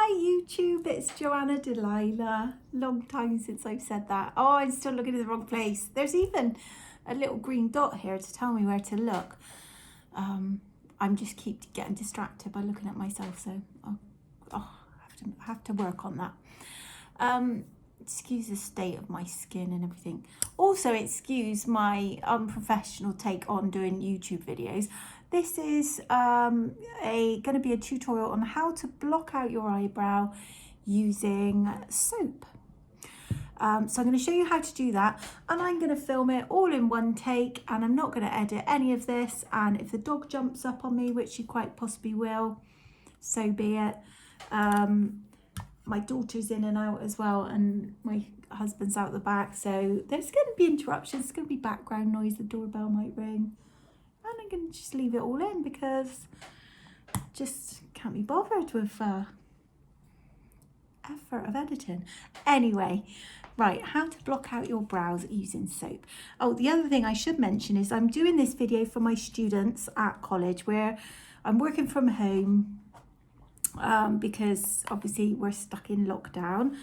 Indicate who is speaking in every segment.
Speaker 1: Hi YouTube, it's Joanna Delilah. Long time since I've said that. Oh, I'm still looking in the wrong place. There's even a little green dot here to tell me where to look. I'm just keep getting distracted by looking at myself, so I have to work on that. Excuse the state of my skin and everything. Also, excuse my unprofessional take on doing YouTube videos. This is going to be a tutorial on how to block out your eyebrow using soap. So I'm going to show you how to do that, and I'm going to film it all in one take, and I'm not going to edit any of this. And if the dog jumps up on me, which she quite possibly will, so be it. My daughter's in and out as well, and my husband's out the back, so there's going to be interruptions. There's going to be background noise. The doorbell might ring, and I'm going to just leave it all in because I just can't be bothered with effort of editing. Anyway, right, how to block out your brows using soap. Oh, the other thing I should mention is I'm doing this video for my students at college where I'm working from home. Because obviously we're stuck in lockdown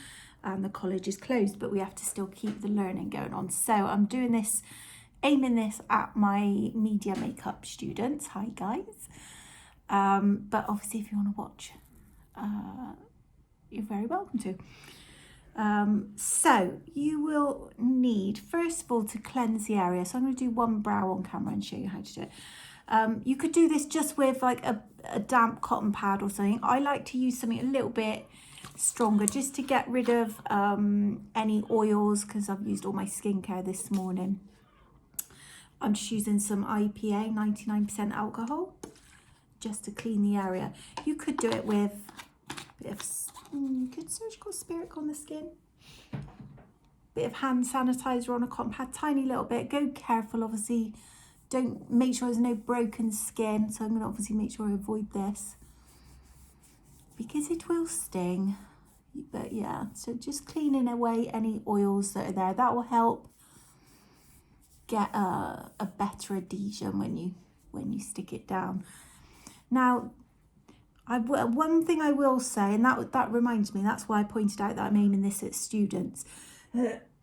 Speaker 1: and the college is closed, but we have to still keep the learning going on. So I'm doing this, aiming this at my media makeup students. Hi guys. But obviously if you want to watch, you're very welcome to. So you will need, first of all, to cleanse the area. So I'm going to do one brow on camera and show you how to do it. You could do this just with like a damp cotton pad or something. I like to use something a little bit stronger just to get rid of any oils, because I've used all my skincare this morning. I'm just using some IPA, 99% alcohol, just to clean the area. You could do it with a bit of good surgical spirit on the skin, bit of hand sanitizer on a cotton pad, tiny little bit. Go careful, obviously. Don't, make sure there's no broken skin. So I'm going to obviously make sure I avoid this because it will sting. But yeah, so just cleaning away any oils that are there. That will help get a better adhesion when you stick it down. Now, one thing I will say, and that reminds me, that's why I pointed out that I'm aiming this at students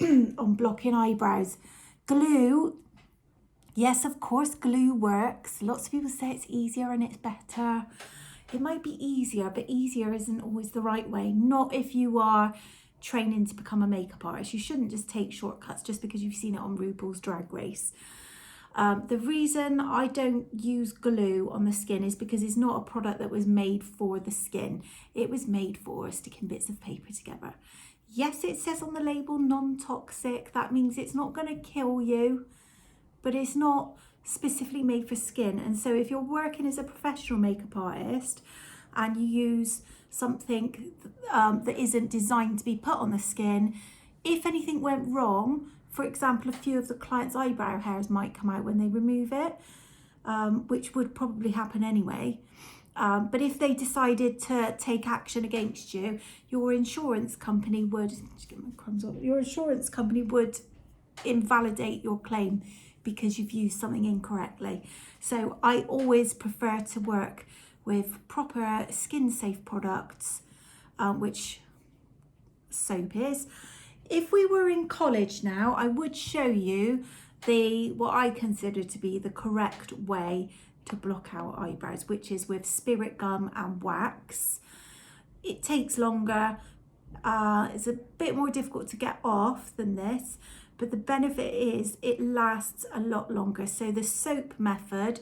Speaker 1: on blocking eyebrows. Glue. Yes, of course, glue works. Lots of people say it's easier and it's better. It might be easier, but easier isn't always the right way. Not if you are training to become a makeup artist. You shouldn't just take shortcuts just because you've seen it on RuPaul's Drag Race. The reason I don't use glue on the skin is because it's not a product that was made for the skin. It was made for sticking bits of paper together. Yes, it says on the label non-toxic. That means it's not going to kill you, but it's not specifically made for skin. And so if you're working as a professional makeup artist and you use something that isn't designed to be put on the skin, if anything went wrong, for example, a few of the clients' eyebrow hairs might come out when they remove it, which would probably happen anyway. But if they decided to take action against you, your insurance company would, invalidate your claim because you've used something incorrectly. So I always prefer to work with proper skin safe products, which soap is. If we were in college now, I would show you what I consider to be the correct way to block out eyebrows, which is with spirit gum and wax. It takes longer. It's a bit more difficult to get off than this, but the benefit is it lasts a lot longer. So the soap method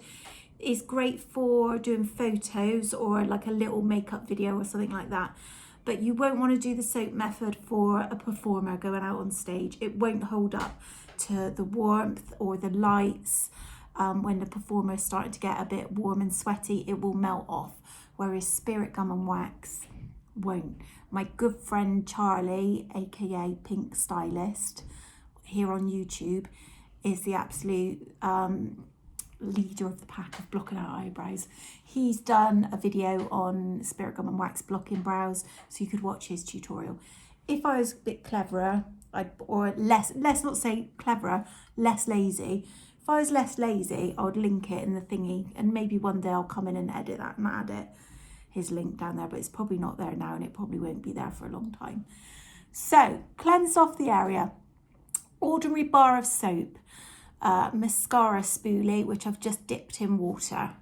Speaker 1: is great for doing photos or like a little makeup video or something like that. But you won't want to do the soap method for a performer going out on stage. It won't hold up to the warmth or the lights. When the performer is starting to get a bit warm and sweaty, it will melt off, whereas spirit gum and wax won't. My good friend Charlie, aka Pink Stylist, here on YouTube, is the absolute leader of the pack of blocking out eyebrows. He's done a video on spirit gum and wax blocking brows, so you could watch his tutorial. If I was a bit cleverer, or less, let's not say cleverer, less lazy. If I was less lazy, I would link it in the thingy, and maybe one day I'll come in and edit that and add it. his link down there, but it's probably not there now and it probably won't be there for a long time. So cleanse off the area. Ordinary bar of soap, mascara spoolie, which I've just dipped in water.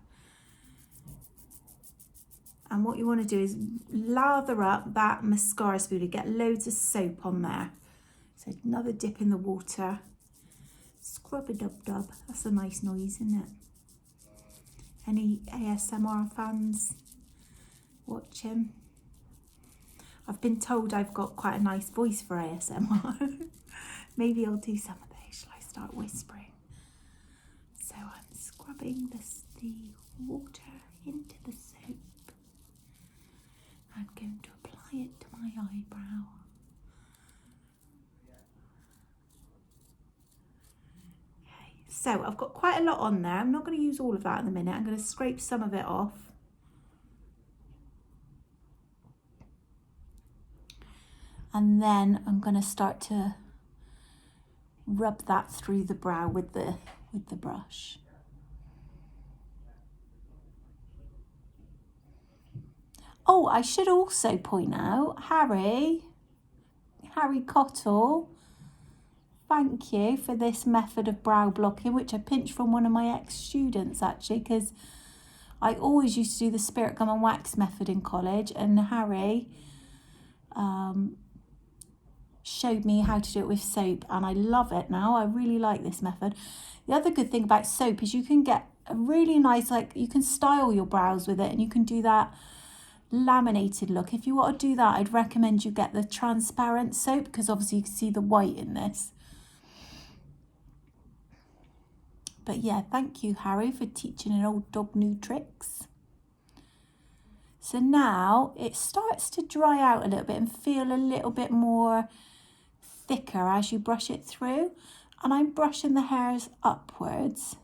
Speaker 1: And what you want to do is lather up that mascara spoolie, get loads of soap on there. So another dip in the water. Scrub-a-dub-dub. That's a nice noise, isn't it? Any ASMR fans watching? I've been told I've got quite a nice voice for ASMR. Maybe I'll do some of those. Shall I start whispering? So I'm scrubbing the water into the soap. I'm going to apply it to my eyebrow. Okay, so I've got quite a lot on there. I'm not going to use all of that in a minute. I'm going to scrape some of it off. And then I'm going to start to rub that through the brow with the brush. Oh, I should also point out, Harry Cottle, thank you for this method of brow blocking, which I pinched from one of my ex-students actually, because I always used to do the spirit gum and wax method in college, and Harry showed me how to do it with soap, and I love it now. I really like this method. The other good thing about soap is you can get a really nice, like, you can style your brows with it, and you can do that laminated look. If you want to do that, I'd recommend you get the transparent soap, because obviously you can see the white in this. But yeah, thank you, Harry, for teaching an old dog new tricks. So now it starts to dry out a little bit and feel a little bit more thicker as you brush it through. And I'm brushing the hairs upwards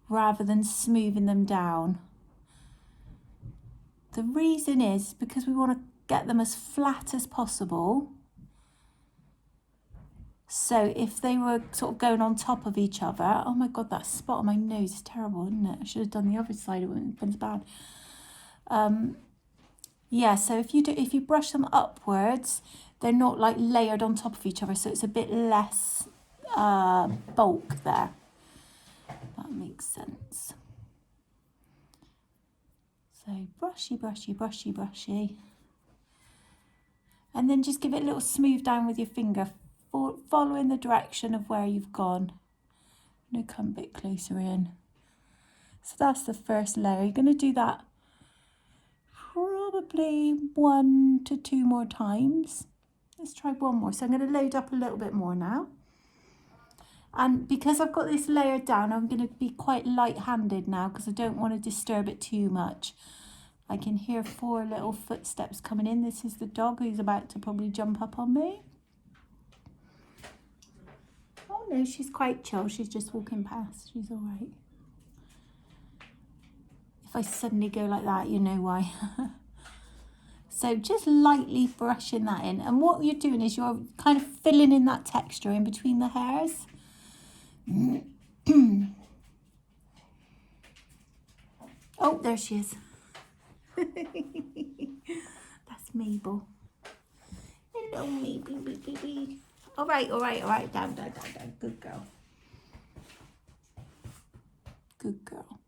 Speaker 1: rather than smoothing them down. The reason is because we want to get them as flat as possible. So if they were sort of going on top of each other, oh my God, that spot on my nose is terrible, isn't it? I should have done the other side, it wouldn't have been as bad. Yeah, so if you brush them upwards, they're not like layered on top of each other, so it's a bit less bulk there. That makes sense. So brushy, brushy, brushy, brushy. And then just give it a little smooth down with your finger, following the direction of where you've gone. I'm going to come a bit closer in. So that's the first layer. You're going to do that probably 1 to 2 more times. Let's try one more. So I'm going to load up a little bit more now. And because I've got this layer down, I'm going to be quite light-handed now because I don't want to disturb it too much. I can hear 4 little footsteps coming in. This is the dog who's about to probably jump up on me. Oh no, she's quite chill. She's just walking past. She's all right. If I suddenly go like that, you know why. So just lightly brushing that in. And what you're doing is you're kind of filling in that texture in between the hairs. Oh, there she is. That's Mabel. Hello, Mabel, baby. All right. Down. Good girl. Good girl.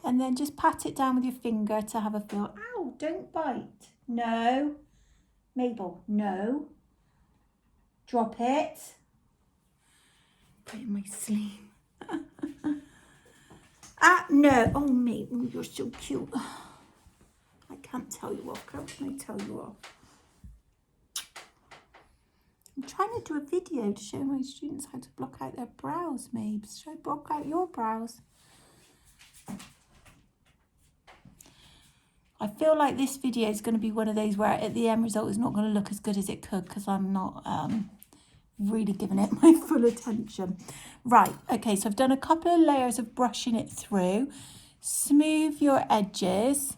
Speaker 1: And then just pat it down with your finger to have a feel. Ow, don't bite. No. Mabel, no. Drop it. Put it in my sleeve. No. Oh, Mabel, you're so cute. I can't tell you off. How can I tell you off? I'm trying to do a video to show my students how to block out their brows, Mabes. Should I block out your brows? I feel like this video is going to be one of those where at the end result is not going to look as good as it could because I'm not really giving it my full attention. Right, okay, so I've done a couple of layers of brushing it through. Smooth your edges.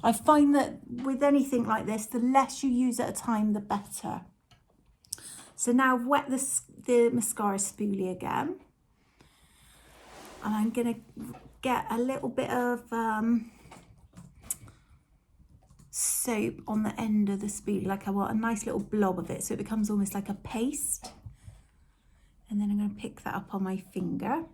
Speaker 1: I find that with anything like this, the less you use at a time, the better. So now I've wet the mascara spoolie again. And I'm going to get a little bit of soap on the end of the spoolie, like I want a nice little blob of it so it becomes almost like a paste. And then I'm going to pick that up on my finger.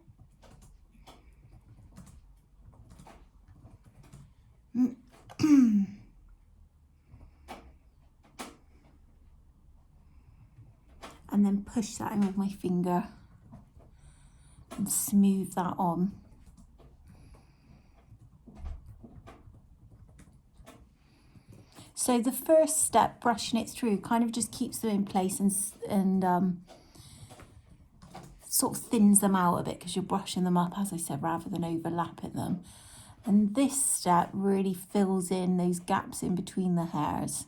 Speaker 1: And then push that in with my finger and smooth that on. So the first step, brushing it through, kind of just keeps them in place and sort of thins them out a bit because you're brushing them up, as I said, rather than overlapping them. And this step really fills in those gaps in between the hairs,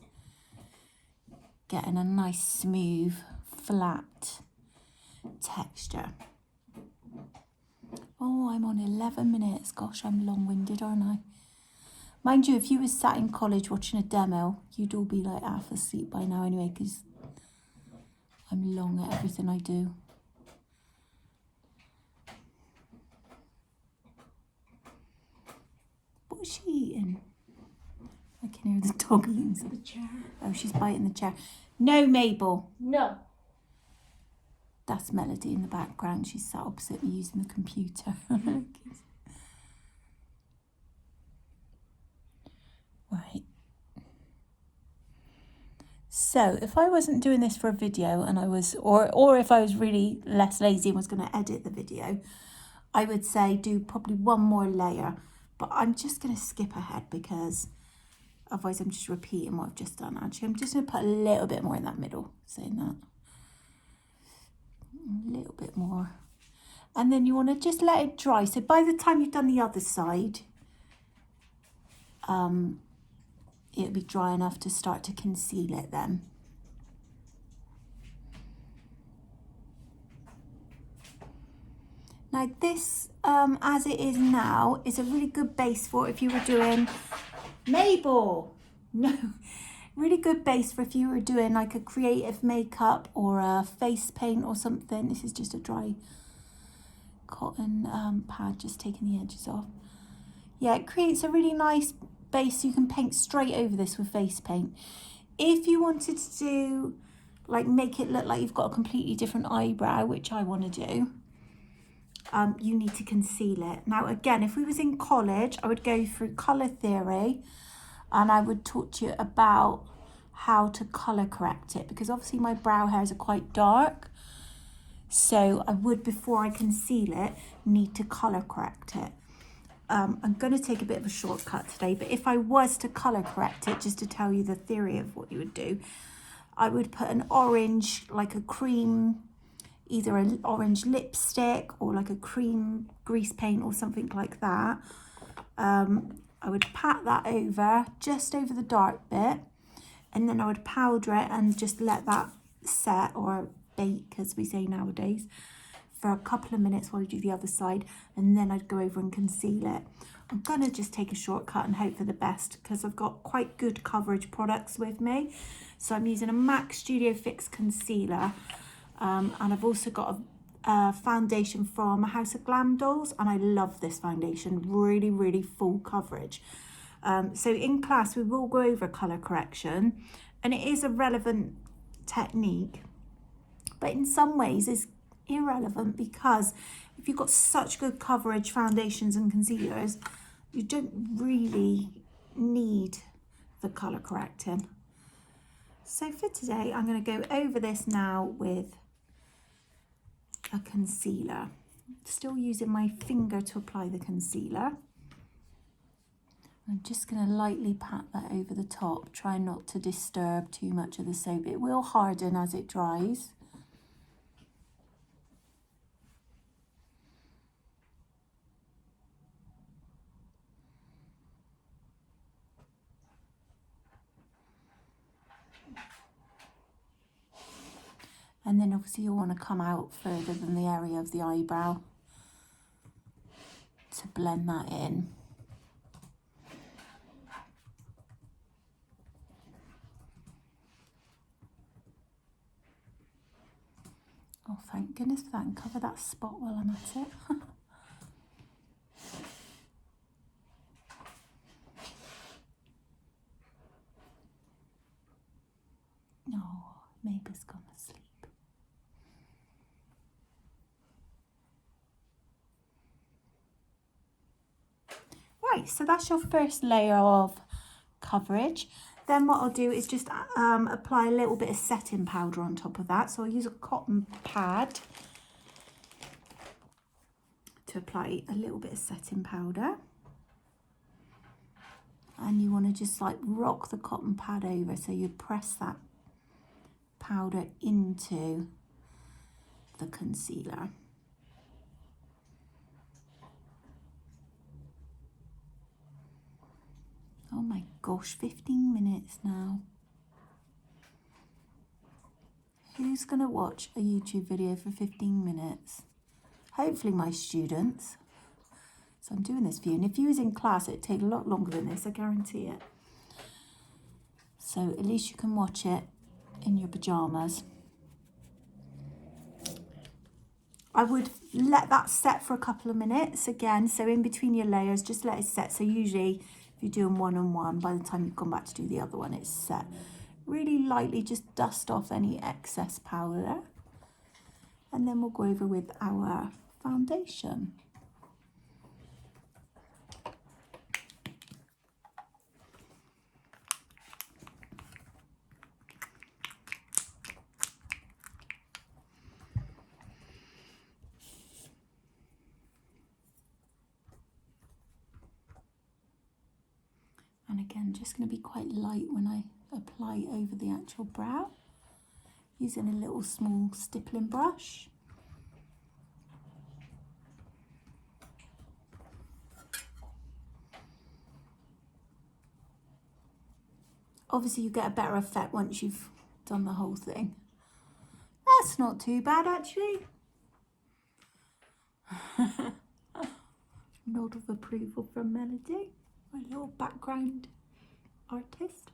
Speaker 1: getting a nice smooth, flat texture. Oh, I'm on 11 minutes. Gosh, I'm long-winded, aren't I? Mind you, if you were sat in college watching a demo, you'd all be like half asleep by now anyway, because I'm long at everything I do. What's she eating? I can hear the dog eating the chair. Oh, she's biting the chair. No, Mabel.
Speaker 2: No.
Speaker 1: That's Melody in the background. She's sat opposite me using the computer. Right. So if I wasn't doing this for a video and I was, or if I was really less lazy and was going to edit the video, I would say do probably one more layer. But I'm just going to skip ahead because otherwise I'm just repeating what I've just done. Actually, I'm just going to put a little bit more in that middle, saying that. A little bit more. And then you want to just let it dry. So by the time you've done the other side, it'll be dry enough to start to conceal it then. Now this, as it is now, is a really good base for if you were doing, Mabel, no, really good base for if you were doing like a creative makeup or a face paint or something. This is just a dry cotton pad, just taking the edges off. Yeah, it creates a really nice base. You can paint straight over this with face paint. If you wanted to do, like, make it look like you've got a completely different eyebrow, which I want to do, you need to conceal it. Now, again, if we was in college, I would go through colour theory and I would talk to you about how to colour correct it, because obviously my brow hairs are quite dark. So I would, before I conceal it, need to colour correct it. I'm going to take a bit of a shortcut today, but if I was to colour correct it, just to tell you the theory of what you would do, I would put an orange, like a cream, either an orange lipstick or like a cream grease paint or something like that. I would pat that over, just over the dark bit, and then I would powder it and just let that set, or bake as we say nowadays, for a couple of minutes while I do the other side, and then I'd go over and conceal it. I'm going to just take a shortcut and hope for the best because I've got quite good coverage products with me. So I'm using a MAC Studio Fix concealer, and I've also got a foundation from House of Glam Dolls, and I love this foundation, really, really full coverage. So in class we will go over colour correction, and it is a relevant technique, but in some ways it's irrelevant because if you've got such good coverage foundations and concealers, you don't really need the colour correcting. So for today, I'm going to go over this now with a concealer. Still using my finger to apply the concealer. I'm just going to lightly pat that over the top, try not to disturb too much of the soap. It will harden as it dries. And then obviously you'll want to come out further than the area of the eyebrow to blend that in. Oh, thank goodness for that, and cover that spot while I'm at it. Oh, Mabel's gone to sleep. Right, so that's your first layer of coverage. Then what I'll do is just apply a little bit of setting powder on top of that. So I'll use a cotton pad to apply a little bit of setting powder. And you want to just like rock the cotton pad over, so you press that powder into the concealer. Oh my gosh, 15 minutes now. Who's going to watch a YouTube video for 15 minutes? Hopefully my students. So I'm doing this for you. And if you was in class, it'd take a lot longer than this, I guarantee it. So at least you can watch it in your pyjamas. I would let that set for a couple of minutes again. So in between your layers, just let it set. So usually if you're doing one on one, by the time you've gone back to do the other one, it's set. Really lightly just dust off any excess powder. And then we'll go over with our foundation. And again, just going to be quite light when I apply over the actual brow, using a little small stippling brush. Obviously you get a better effect once you've done the whole thing. That's not too bad actually. Nod of approval from Melody, my little background artist.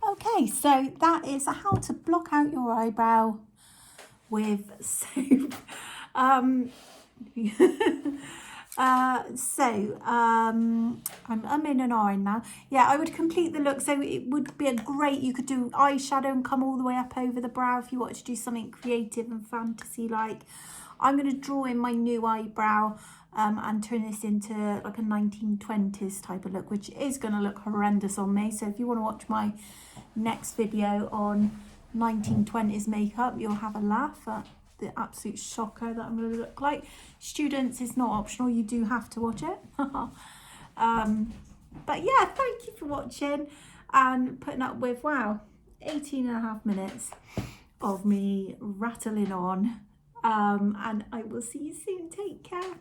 Speaker 1: Okay, so that is how to block out your eyebrow with soap. I'm in and ahhing now. Yeah, I would complete the look. So it would be you could do eyeshadow and come all the way up over the brow if you want to do something creative and fantasy like. I'm going to draw in my new eyebrow and turn this into like a 1920s type of look, which is going to look horrendous on me. So if you want to watch my next video on 1920s makeup, you'll have a laugh at the absolute shocker that I'm going to look like. Students, it's not optional, you do have to watch it. But yeah, thank you for watching and putting up with, wow, 18.5 minutes of me rattling on. And I will see you soon. Take care.